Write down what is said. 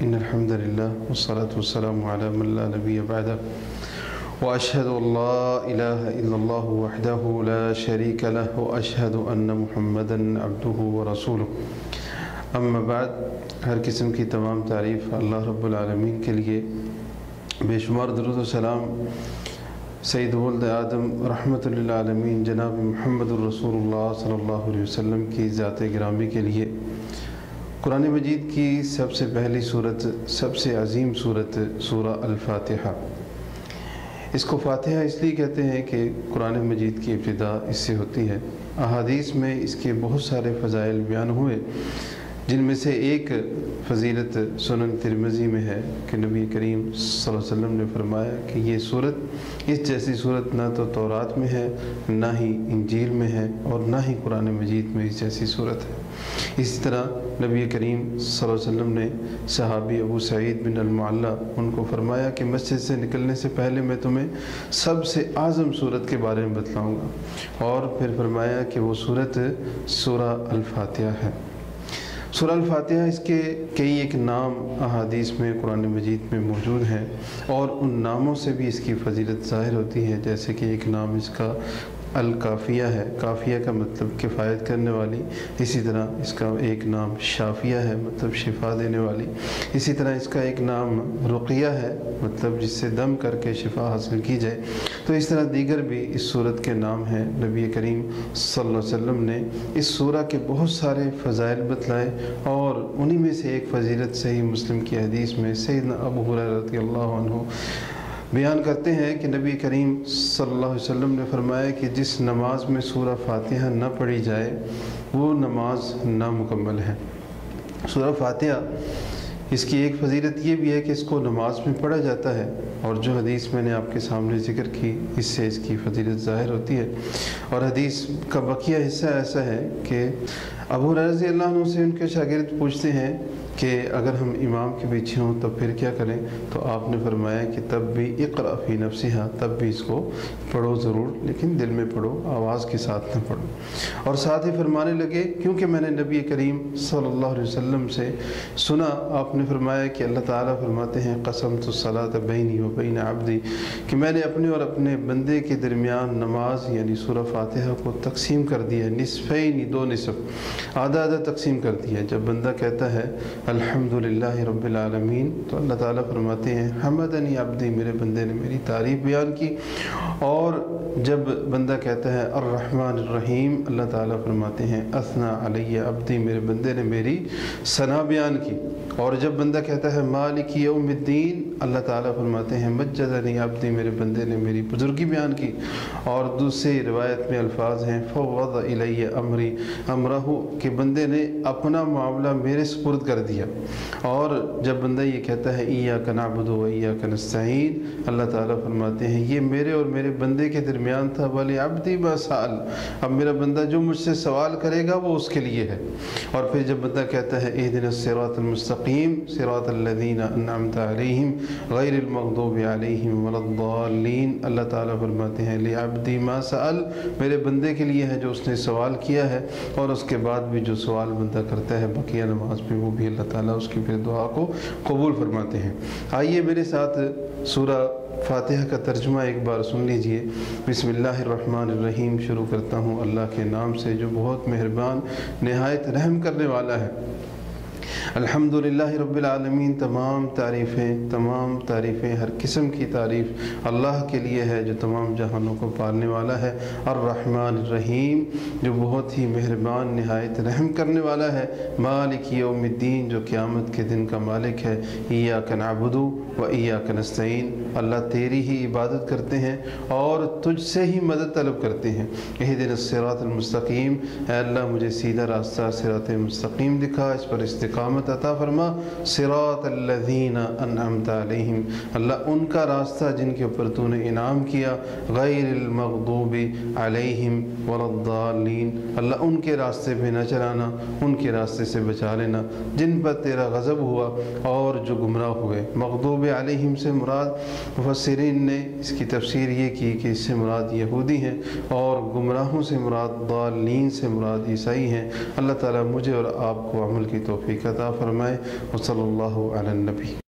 إن الحمد لله والصلاة والسلام على من لا نبي بعده وأشهد أن لا إله إلا الله وحده لا شريك له وأشهد أن محمدا عبده ورسوله اما بعد ہر قسم کی تمام تعریف اللہ رب العالمین کے لیے، بے شمار درود و سلام سید ولد آدم رحمت للعالمین جناب محمد الرسول اللہ صلی اللہ علیہ وسلم کی ذات گرامی کے لیے۔ قرآن مجید کی سب سے پہلی صورت، سب سے عظیم صورت سورہ الفاتحہ۔ اس کو فاتحہ اس لیے کہتے ہیں کہ قرآن مجید کی ابتدا اس سے ہوتی ہے۔ احادیث میں اس کے بہت سارے فضائل بیان ہوئے، جن میں سے ایک فضیلت سنن ترمذی میں ہے کہ نبی کریم صلی اللہ علیہ وسلم نے فرمایا کہ یہ صورت، اس جیسی صورت نہ تو تورات میں ہے، نہ ہی انجیل میں ہے، اور نہ ہی قرآن مجید میں اس جیسی صورت ہے۔ اسی طرح نبی کریم صلی اللہ علیہ وسلم نے صحابی ابو سعید بن المعلیٰ ان کو فرمایا کہ مسجد سے نکلنے سے پہلے میں تمہیں سب سے اعظم صورت کے بارے میں بتلاؤں گا، اور پھر فرمایا کہ وہ صورت سورہ الفاتحہ ہے۔ سورہ الفاتحہ، اس کے کئی ایک نام احادیث میں قرآن مجید میں موجود ہیں، اور ان ناموں سے بھی اس کی فضیلت ظاہر ہوتی ہے۔ جیسے کہ ایک نام اس کا الکافیہ ہے، کافیہ کا مطلب کفایت کرنے والی۔ اسی طرح اس کا ایک نام شافیہ ہے، مطلب شفا دینے والی۔ اسی طرح اس کا ایک نام رقیہ ہے، مطلب جس سے دم کر کے شفا حاصل کی جائے۔ تو اس طرح دیگر بھی اس سورت کے نام ہیں۔ نبی کریم صلی اللہ علیہ وسلم نے اس سورہ کے بہت سارے فضائل بتلائے، اور انہی میں سے ایک فضیلت صحیح مسلم کی حدیث میں سیدنا ابو ہریرہ رضی اللہ عنہ بیان کرتے ہیں کہ نبی کریم صلی اللہ علیہ وسلم نے فرمایا کہ جس نماز میں سورہ فاتحہ نہ پڑھی جائے وہ نماز نامکمل ہے۔ سورہ فاتحہ، اس کی ایک فضیلت یہ بھی ہے کہ اس کو نماز میں پڑھا جاتا ہے، اور جو حدیث میں نے آپ کے سامنے ذکر کی اس سے اس کی فضیلت ظاہر ہوتی ہے۔ اور حدیث کا بقیہ حصہ ایسا ہے کہ ابو ہریرہ رضی اللہ عنہ سے ان کے شاگرد پوچھتے ہیں کہ اگر ہم امام کے پیچھے ہوں تب پھر کیا کریں؟ تو آپ نے فرمایا کہ تب بھی اقرأ فی نفسہا، تب بھی اس کو پڑھو ضرور، لیکن دل میں پڑھو، آواز کے ساتھ نہ پڑھو۔ اور ساتھ ہی فرمانے لگے، کیونکہ میں نے نبی کریم صلی اللہ علیہ وسلم سے سنا، آپ نے فرمایا کہ اللہ تعالیٰ فرماتے ہیں قسمت الصلاۃ بینی و بین عبدی، کہ میں نے اپنے اور اپنے بندے کے درمیان نماز یعنی سورہ فاتحہ کو تقسیم کر دیا، نصفین، دو نصف، آدھا آدھا تقسیم کر دیا۔ جب بندہ کہتا ہے الحمدللہ رب العالمین، تو اللہ تعالیٰ فرماتے ہیں حمدنی عبدی، میرے بندے نے میری تعریف بیان کی۔ اور جب بندہ کہتا ہے الرحمن الرحیم، اللہ تعالیٰ فرماتے ہیں اثنا علی عبدی، میرے بندے نے میری ثنا بیان کی۔ اور جب بندہ کہتا ہے مالک یوم الدین، اللہ تعالیٰ فرماتے ہیں مجدنی عبدی، میرے بندے نے میری بزرگی بیان کی۔ اور دوسری روایت میں الفاظ ہیں فوض الی امری امرہ، کہ بندے نے اپنا معاملہ میرے سپرد کر دیا۔ اور جب بندہ یہ کہتا ہے ایاک نعبد و ایاک نستعین، اللہ تعالیٰ فرماتے ہیں یہ میرے اور میرے بندے کے درمیان تھا، وَلِعَبْدِ مَا سَأَلَ، اب میرا بندہ جو مجھ سے سوال کرے گا وہ اس کے لیے ہے۔ اور پھر جب بندہ کہتا ہے اہدنا الصراط المستقیم صراط الذین انعمت علیہم غیر المغضوب علیہم ولا الضالین، اللہ تعالیٰ فرماتے ہیں لِعَبْدِ مَا سَأَلَ، میرے بندے کے لیے ہے جو اس نے سوال کیا ہے۔ اور اس کے بعد بھی جو سوال بندہ کرتا ہے بقیہ نماز میں، وہ بھی اللہ تعالیٰ اس کی پھر دعا کو قبول فرماتے ہیں۔ آئیے میرے ساتھ سورہ فاتحہ کا ترجمہ ایک بار سن لیجئے۔ بسم اللہ الرحمن الرحیم، شروع کرتا ہوں اللہ کے نام سے جو بہت مہربان نہایت رحم کرنے والا ہے۔ الحمدللہ رب العالمین، تمام تعریفیں، ہر قسم کی تعریف اللہ کے لیے ہے جو تمام جہانوں کو پالنے والا ہے۔ الرحمن الرحیم، جو بہت ہی مہربان نہایت رحم کرنے والا ہے۔ مالک یوم الدین، جو قیامت کے دن کا مالک ہے۔ ایاک نعبد و ایاک نستعین، اللہ تیری ہی عبادت کرتے ہیں اور تجھ سے ہی مدد طلب کرتے ہیں۔ اہدنا الصراط المستقیم، اے اللہ مجھے سیدھا راستہ صراط مستقیم دکھا، اس پر استقامت عطا فرما۔ صراط الذین انعمت علیہم، اللہ ان کا راستہ جن کے اوپر تو نے انعام کیا۔ غیر المغضوب علیہم ولا الضالین، اللہ ان کے راستے پہ نہ چلانا، ان کے راستے سے بچا لینا جن پر تیرا غضب ہوا اور جو گمراہ ہوئے۔ مغضوب علیہم سے مراد، مفسرین نے اس کی تفسیر یہ کی کہ اس سے مراد یہودی ہیں، اور گمراہوں سے مراد ضالین سے مراد عیسائی ہیں۔ اللہ تعالیٰ مجھے اور آپ کو عمل کی توفیق توفیق عطا فرمائے۔ وصلی اللہ علی النبی۔